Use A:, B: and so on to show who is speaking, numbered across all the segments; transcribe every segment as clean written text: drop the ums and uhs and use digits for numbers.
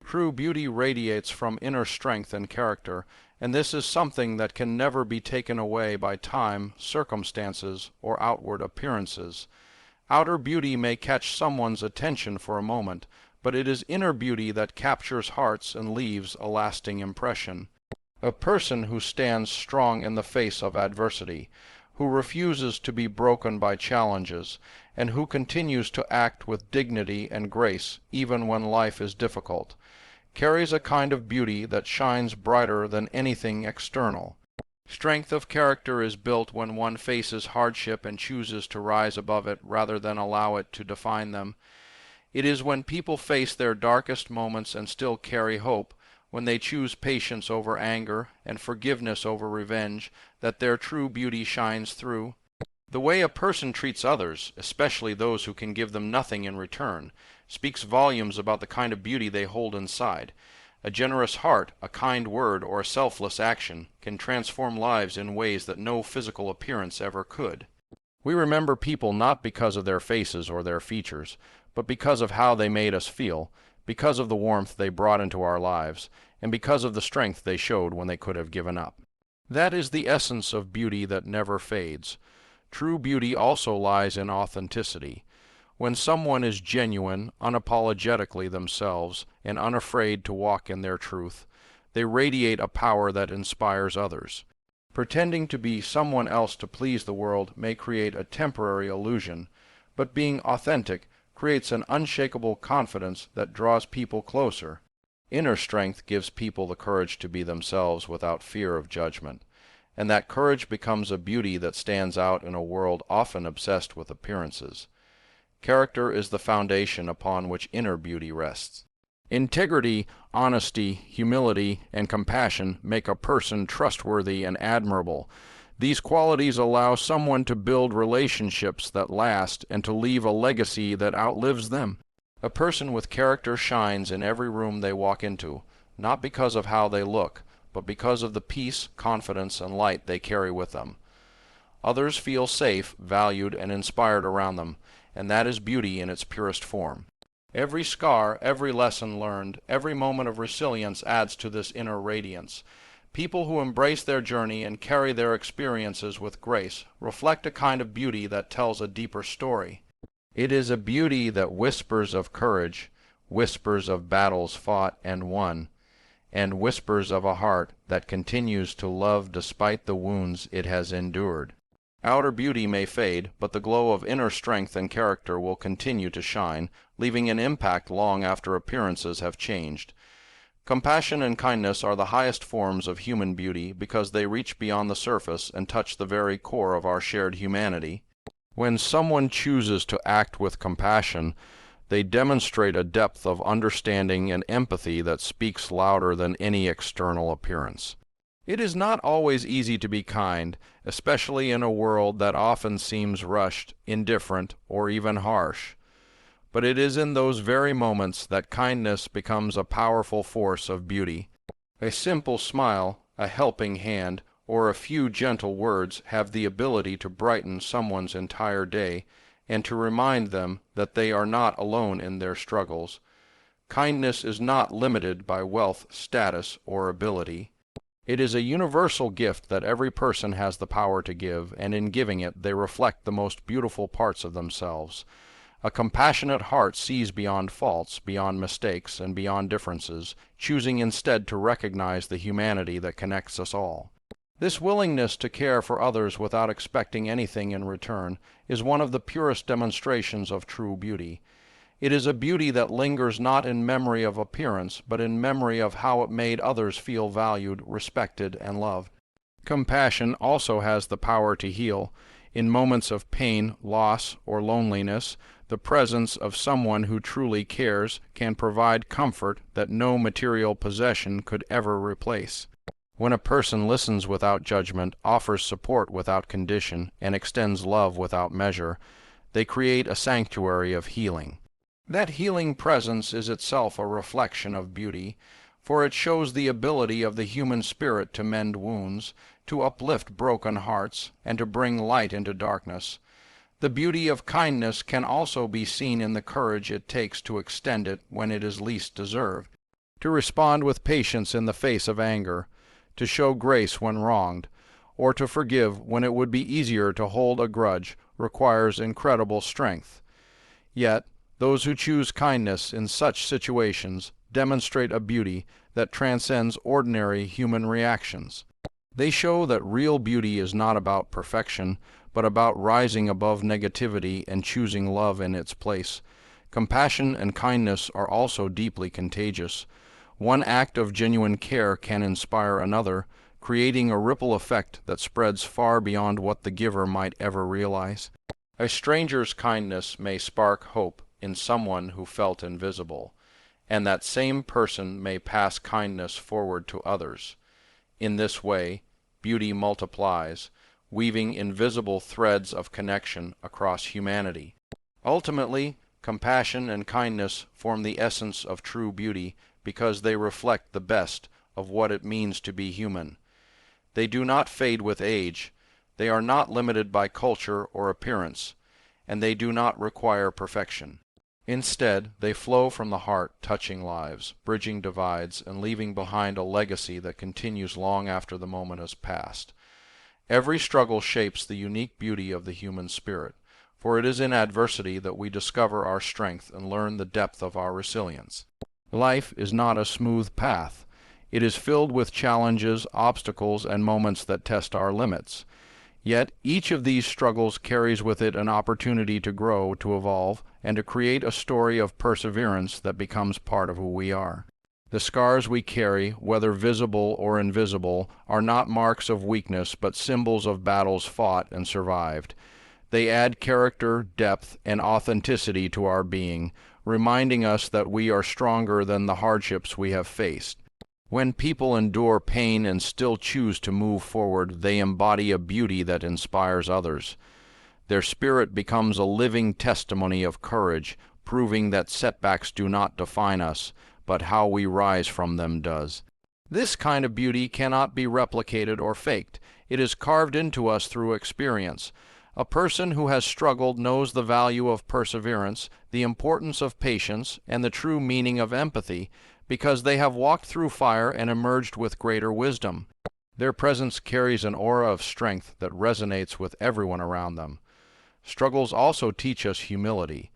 A: True beauty radiates from inner strength and character, and this is something that can never be taken away by time, circumstances, or outward appearances. Outer beauty may catch someone's attention for a moment, but it is inner beauty that captures hearts and leaves a lasting impression. A person who stands strong in the face of adversity, who refuses to be broken by challenges, and who continues to act with dignity and grace even when life is difficult, carries a kind of beauty that shines brighter than anything external. Strength of character is built when one faces hardship and chooses to rise above it rather than allow it to define them. It is when people face their darkest moments and still carry hope, when they choose patience over anger and forgiveness over revenge, that their true beauty shines through. The way a person treats others, especially those who can give them nothing in return, speaks volumes about the kind of beauty they hold inside. A generous heart, a kind word, or a selfless action can transform lives in ways that no physical appearance ever could. We remember people not because of their faces or their features, but because of how they made us feel, because of the warmth they brought into our lives, and because of the strength they showed when they could have given up. That is the essence of beauty that never fades. True beauty also lies in authenticity. When someone is genuine, unapologetically themselves, and unafraid to walk in their truth, they radiate a power that inspires others. Pretending to be someone else to please the world may create a temporary illusion, but being authentic creates an unshakable confidence that draws people closer. Inner strength gives people the courage to be themselves without fear of judgment, and that courage becomes a beauty that stands out in a world often obsessed with appearances. Character is the foundation upon which inner beauty rests. Integrity, honesty, humility, and compassion make a person trustworthy and admirable. These qualities allow someone to build relationships that last and to leave a legacy that outlives them. A person with character shines in every room they walk into, not because of how they look, but because of the peace, confidence, and light they carry with them. Others feel safe, valued, and inspired around them, and that is beauty in its purest form. Every scar, every lesson learned, every moment of resilience adds to this inner radiance. People who embrace their journey and carry their experiences with grace reflect a kind of beauty that tells a deeper story. It is a beauty that whispers of courage, whispers of battles fought and won, and whispers of a heart that continues to love despite the wounds it has endured. Outer beauty may fade, but the glow of inner strength and character will continue to shine, leaving an impact long after appearances have changed. Compassion and kindness are the highest forms of human beauty because they reach beyond the surface and touch the very core of our shared humanity. When someone chooses to act with compassion, they demonstrate a depth of understanding and empathy that speaks louder than any external appearance. It is not always easy to be kind, especially in a world that often seems rushed, indifferent, or even harsh. But it is in those very moments that kindness becomes a powerful force of beauty. A simple smile, a helping hand, or a few gentle words have the ability to brighten someone's entire day and to remind them that they are not alone in their struggles. Kindness is not limited by wealth, status, or ability. It is a universal gift that every person has the power to give, and in giving it they reflect the most beautiful parts of themselves. A compassionate heart sees beyond faults, beyond mistakes, and beyond differences, choosing instead to recognize the humanity that connects us all. This willingness to care for others without expecting anything in return is one of the purest demonstrations of true beauty. It is a beauty that lingers not in memory of appearance, but in memory of how it made others feel valued, respected, and loved. Compassion also has the power to heal. In moments of pain, loss, or loneliness, the presence of someone who truly cares can provide comfort that no material possession could ever replace. When a person listens without judgment, offers support without condition, and extends love without measure, they create a sanctuary of healing. That healing presence is itself a reflection of beauty, for it shows the ability of the human spirit to mend wounds, to uplift broken hearts, and to bring light into darkness. The beauty of kindness can also be seen in the courage it takes to extend it when it is least deserved. To respond with patience in the face of anger, to show grace when wronged, or to forgive when it would be easier to hold a grudge requires incredible strength. Yet, those who choose kindness in such situations demonstrate a beauty that transcends ordinary human reactions. They show that real beauty is not about perfection, but about rising above negativity and choosing love in its place. Compassion and kindness are also deeply contagious. One act of genuine care can inspire another, creating a ripple effect that spreads far beyond what the giver might ever realize. A stranger's kindness may spark hope in someone who felt invisible, and that same person may pass kindness forward to others. In this way, beauty multiplies, weaving invisible threads of connection across humanity. Ultimately, compassion and kindness form the essence of true beauty because they reflect the best of what it means to be human. They do not fade with age, they are not limited by culture or appearance, and they do not require perfection. Instead, they flow from the heart, touching lives, bridging divides, and leaving behind a legacy that continues long after the moment has passed. Every struggle shapes the unique beauty of the human spirit, for it is in adversity that we discover our strength and learn the depth of our resilience. Life is not a smooth path. It is filled with challenges, obstacles, and moments that test our limits. Yet each of these struggles carries with it an opportunity to grow, to evolve, and to create a story of perseverance that becomes part of who we are. The scars we carry, whether visible or invisible, are not marks of weakness but symbols of battles fought and survived. They add character, depth, and authenticity to our being, reminding us that we are stronger than the hardships we have faced. When people endure pain and still choose to move forward, they embody a beauty that inspires others. Their spirit becomes a living testimony of courage, proving that setbacks do not define us, but how we rise from them does. This kind of beauty cannot be replicated or faked. It is carved into us through experience. A person who has struggled knows the value of perseverance, the importance of patience, and the true meaning of empathy, because they have walked through fire and emerged with greater wisdom. Their presence carries an aura of strength that resonates with everyone around them. Struggles also teach us humility.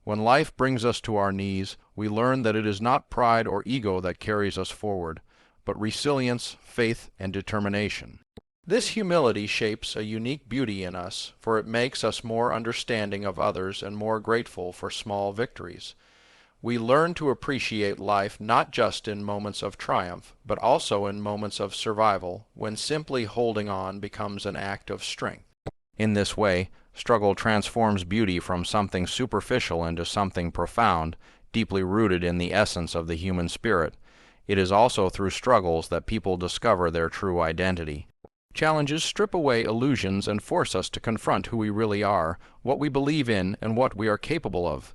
A: When life brings us to our knees, we learn that it is not pride or ego that carries us forward, but resilience, faith, and determination. This humility shapes a unique beauty in us, for it makes us more understanding of others and more grateful for small victories. We learn to appreciate life not just in moments of triumph, but also in moments of survival, when simply holding on becomes an act of strength. In this way, struggle transforms beauty from something superficial into something profound, deeply rooted in the essence of the human spirit. It is also through struggles that people discover their true identity. Challenges strip away illusions and force us to confront who we really are, what we believe in, and what we are capable of.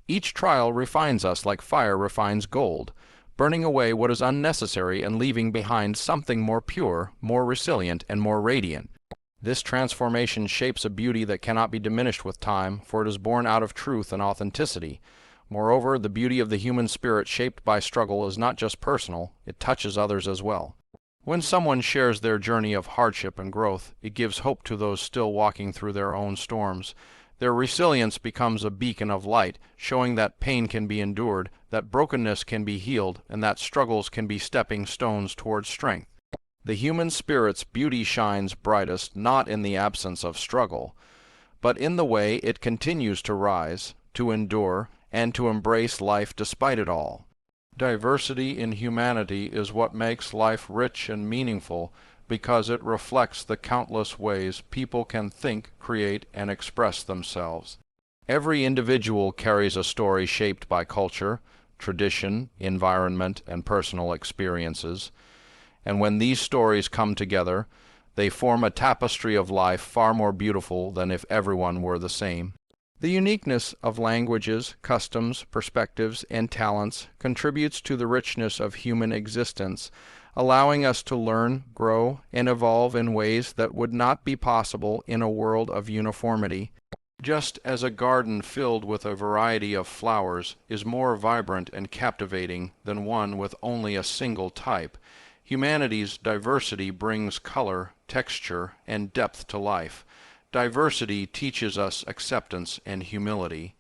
A: Each trial refines us like fire refines gold, burning away what is unnecessary and leaving behind something more pure, more resilient, and more radiant. This transformation shapes a beauty that cannot be diminished with time, for it is born out of truth and authenticity. Moreover, the beauty of the human spirit shaped by struggle is not just personal, it touches others as well. When someone shares their journey of hardship and growth, it gives hope to those still walking through their own storms. Their resilience becomes a beacon of light, showing that pain can be endured, that brokenness can be healed, and that struggles can be stepping stones towards strength. The human spirit's beauty shines brightest not in the absence of struggle, but in the way it continues to rise, to endure, and to embrace life despite it all. Diversity in humanity is what makes life rich and meaningful, because it reflects the countless ways people can think, create, and express themselves. Every individual carries a story shaped by culture, tradition, environment, and personal experiences, and when these stories come together, they form a tapestry of life far more beautiful than if everyone were the same. The uniqueness of languages, customs, perspectives, and talents contributes to the richness of human existence, allowing us to learn, grow, and evolve in ways that would not be possible in a world of uniformity. Just as a garden filled with a variety of flowers is more vibrant and captivating than one with only a single type, humanity's diversity brings color, texture, and depth to life. Diversity teaches us acceptance and humility.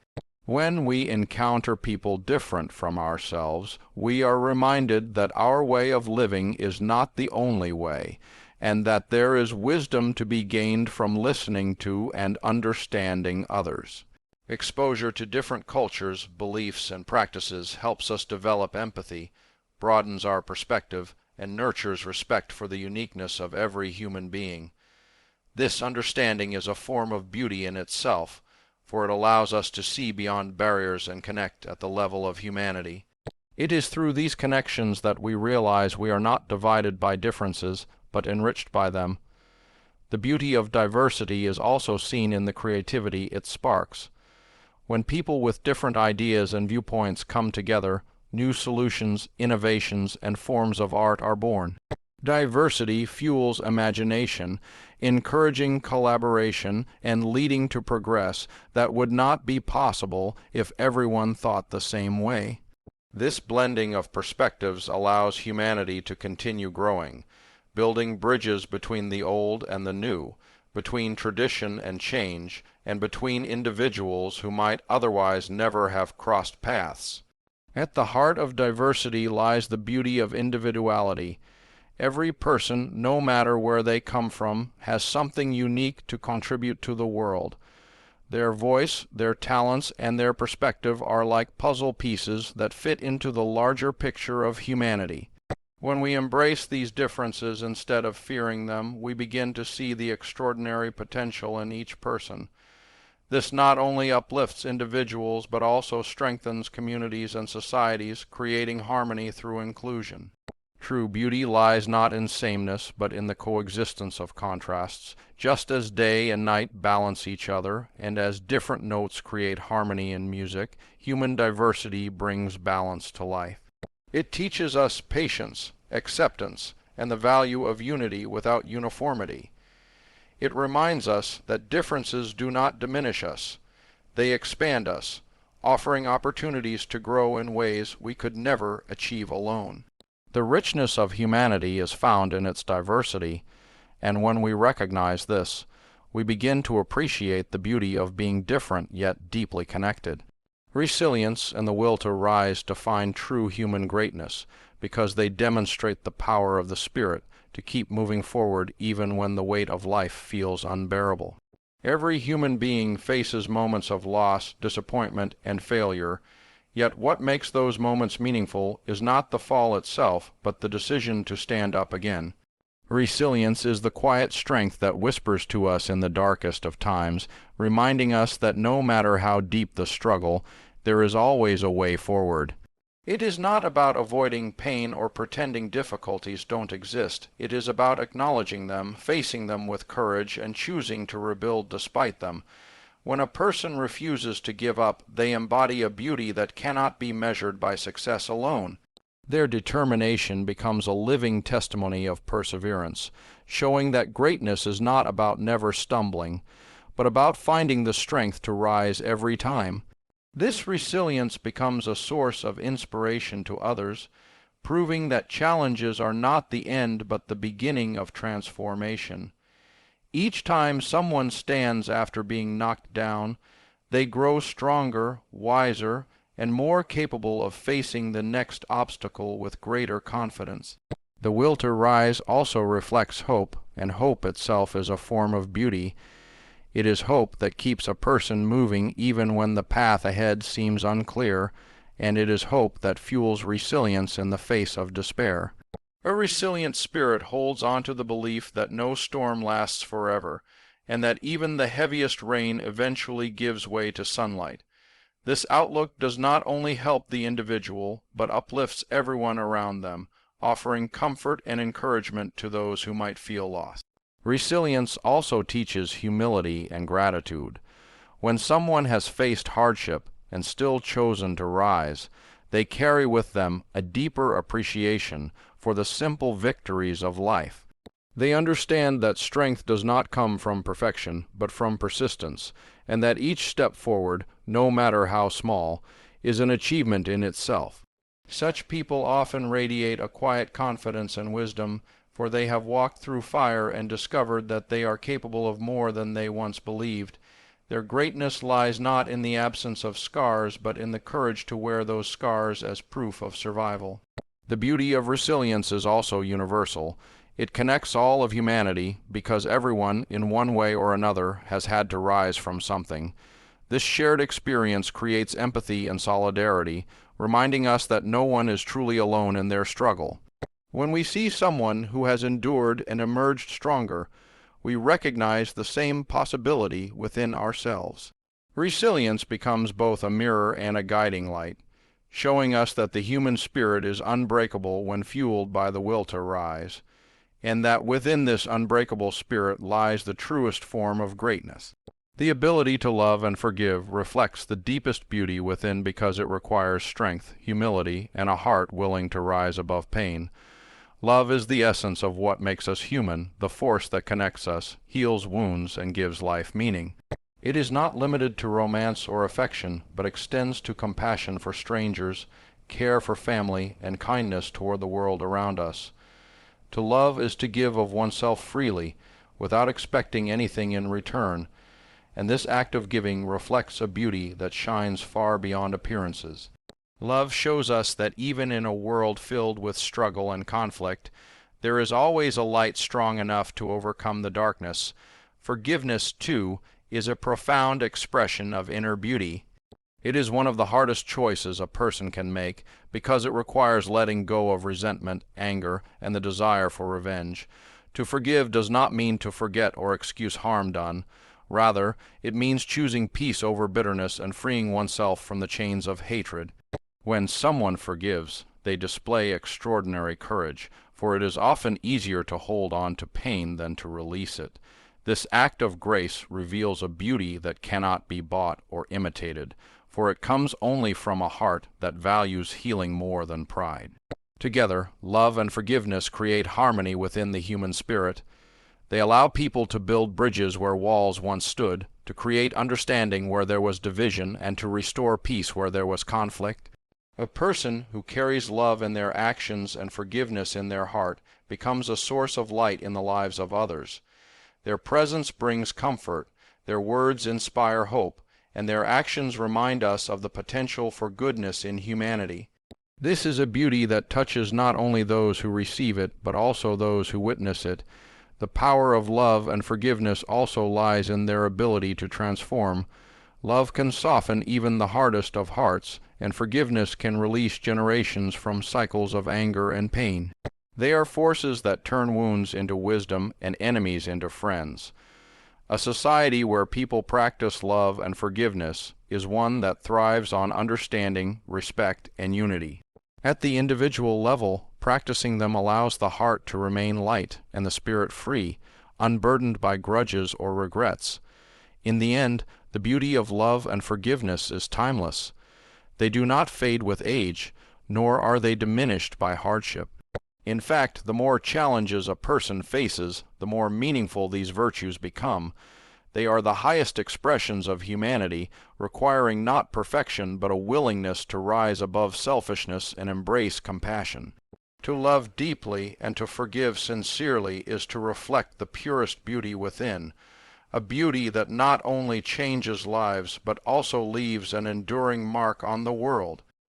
A: When we encounter people different from ourselves, we are reminded that our way of living is not the only way, and that there is wisdom to be gained from listening to and understanding others. Exposure to different cultures, beliefs, and practices helps us develop empathy, broadens our perspective, and nurtures respect for the uniqueness of every human being. This understanding is a form of beauty in itself, for it allows us to see beyond barriers and connect at the level of humanity. It is through these connections that we realize we are not divided by differences, but enriched by them. The beauty of diversity is also seen in the creativity it sparks. When people with different ideas and viewpoints come together, new solutions, innovations, and forms of art are born. Diversity fuels imagination, encouraging collaboration and leading to progress that would not be possible if everyone thought the same way. This blending of perspectives allows humanity to continue growing, building bridges between the old and the new, between tradition and change, and between individuals who might otherwise never have crossed paths. At the heart of diversity lies the beauty of individuality. Every person, no matter where they come from, has something unique to contribute to the world. Their voice, their talents, and their perspective are like puzzle pieces that fit into the larger picture of humanity. When we embrace these differences instead of fearing them, we begin to see the extraordinary potential in each person. This not only uplifts individuals but also strengthens communities and societies, creating harmony through inclusion. True beauty lies not in sameness, but in the coexistence of contrasts. Just as day and night balance each other, and as different notes create harmony in music, human diversity brings balance to life. It teaches us patience, acceptance, and the value of unity without uniformity. It reminds us that differences do not diminish us. They expand us, offering opportunities to grow in ways we could never achieve alone. The richness of humanity is found in its diversity, and when we recognize this, we begin to appreciate the beauty of being different yet deeply connected. Resilience and the will to rise define true human greatness, because they demonstrate the power of the spirit to keep moving forward even when the weight of life feels unbearable. Every human being faces moments of loss, disappointment, and failure. Yet what makes those moments meaningful is not the fall itself, but the decision to stand up again. Resilience is the quiet strength that whispers to us in the darkest of times, reminding us that no matter how deep the struggle, there is always a way forward. It is not about avoiding pain or pretending difficulties don't exist. It is about acknowledging them, facing them with courage, and choosing to rebuild despite them. When a person refuses to give up, they embody a beauty that cannot be measured by success alone. Their determination becomes a living testimony of perseverance, showing that greatness is not about never stumbling, but about finding the strength to rise every time. This resilience becomes a source of inspiration to others, proving that challenges are not the end but the beginning of transformation. Each time someone stands after being knocked down, they grow stronger, wiser, and more capable of facing the next obstacle with greater confidence. The will to rise also reflects hope, and hope itself is a form of beauty. It is hope that keeps a person moving even when the path ahead seems unclear, and it is hope that fuels resilience in the face of despair. A resilient spirit holds on to the belief that no storm lasts forever, and that even the heaviest rain eventually gives way to sunlight. This outlook does not only help the individual, but uplifts everyone around them, offering comfort and encouragement to those who might feel lost. Resilience also teaches humility and gratitude. When someone has faced hardship and still chosen to rise, they carry with them a deeper appreciation for the simple victories of life. They understand that strength does not come from perfection, but from persistence, and that each step forward, no matter how small, is an achievement in itself. Such people often radiate a quiet confidence and wisdom, for they have walked through fire and discovered that they are capable of more than they once believed. Their greatness lies not in the absence of scars, but in the courage to wear those scars as proof of survival. The beauty of resilience is also universal. It connects all of humanity because everyone, in one way or another, has had to rise from something. This shared experience creates empathy and solidarity, reminding us that no one is truly alone in their struggle. When we see someone who has endured and emerged stronger, we recognize the same possibility within ourselves. Resilience becomes both a mirror and a guiding light, showing us that the human spirit is unbreakable when fueled by the will to rise, and that within this unbreakable spirit lies the truest form of greatness. The ability to love and forgive reflects the deepest beauty within because it requires strength, humility, and a heart willing to rise above pain. Love is the essence of what makes us human, the force that connects us, heals wounds, and gives life meaning. It is not limited to romance or affection, but extends to compassion for strangers, care for family, and kindness toward the world around us. To love is to give of oneself freely, without expecting anything in return, and this act of giving reflects a beauty that shines far beyond appearances. Love shows us that even in a world filled with struggle and conflict, there is always a light strong enough to overcome the darkness. Forgiveness, too, is a profound expression of inner beauty. It is one of the hardest choices a person can make because it requires letting go of resentment, anger, and the desire for revenge. To forgive does not mean to forget or excuse harm done. Rather, it means choosing peace over bitterness and freeing oneself from the chains of hatred. When someone forgives, they display extraordinary courage, for it is often easier to hold on to pain than to release it. This act of grace reveals a beauty that cannot be bought or imitated, for it comes only from a heart that values healing more than pride. Together, love and forgiveness create harmony within the human spirit. They allow people to build bridges where walls once stood, to create understanding where there was division, and to restore peace where there was conflict. A person who carries love in their actions and forgiveness in their heart becomes a source of light in the lives of others. Their presence brings comfort, their words inspire hope, and their actions remind us of the potential for goodness in humanity. This is a beauty that touches not only those who receive it, but also those who witness it. The power of love and forgiveness also lies in their ability to transform. Love can soften even the hardest of hearts, and forgiveness can release generations from cycles of anger and pain. They are forces that turn wounds into wisdom and enemies into friends. A society where people practice love and forgiveness is one that thrives on understanding, respect, and unity. At the individual level, practicing them allows the heart to remain light and the spirit free, unburdened by grudges or regrets. In the end, the beauty of love and forgiveness is timeless. They do not fade with age, nor are they diminished by hardship. In fact, the more challenges a person faces, the more meaningful these virtues become. They are the highest expressions of humanity, requiring not perfection but a willingness to rise above selfishness and embrace compassion. To love deeply and to forgive sincerely is to reflect the purest beauty within, a beauty that not only changes lives but also leaves an enduring mark on the world.